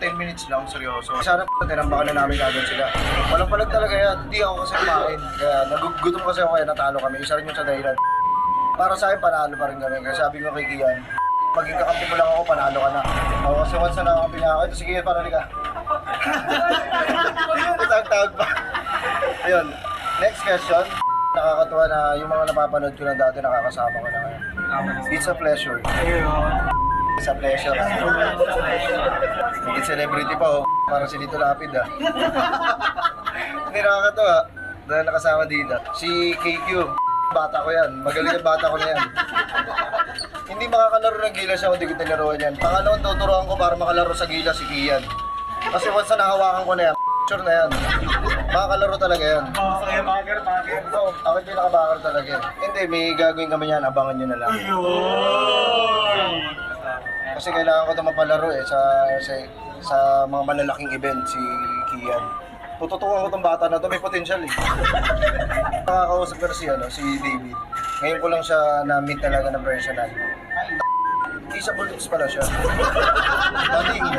10 minutes lang, seryoso. Sana tinambakan na namin agad sila. Walang palag talaga yan, hindi ako kasi kumain. Kaya nagugutom kasi ako kaya natalo kami. Isa rin yung sa dahilan. Para sa akin, panalo pa rin kami. Kaya sabi ko kay Kian, maging kakampi mo lang ako, panalo ka na. O, kasi once na nakakampi na ako, ito sige, parali ka. Tawag pa. Ayun, next question. Nakakatuwa na yung mga napapanood ko na dati nakakasama ko na ngayon. It's a pleasure. It's a pleasure. Hindi celebrity pa oh. Parang si Lito Lapid ah. Hindi nakakatuwa. Dahil nakasama dito. Si KQ. Bata ko yan. Magaling yung bata ko na yan. Hindi makakalaro ng Gilas siya kung di ko tilaruan yan. Pangalawang tuturuan ko para makalaro sa Gilas si Kian. Kasi once na nahawakan ko na yan, sure na yan. Makakalaro talaga yan. Kaya bagger. Oo, ako yung pinakabakar talaga yan. Hindi, may gagawin kami yan. Abangan nyo na lang. Kasi kailangan ko ito mapalaro eh sa mga malalaking event si Kian. Tututukan ko itong bata na ito, may potential eh. Nakakausap ko si David. Ngayon ko lang siya na-meet talaga ng personal. Isa bullets pala siya. Dating.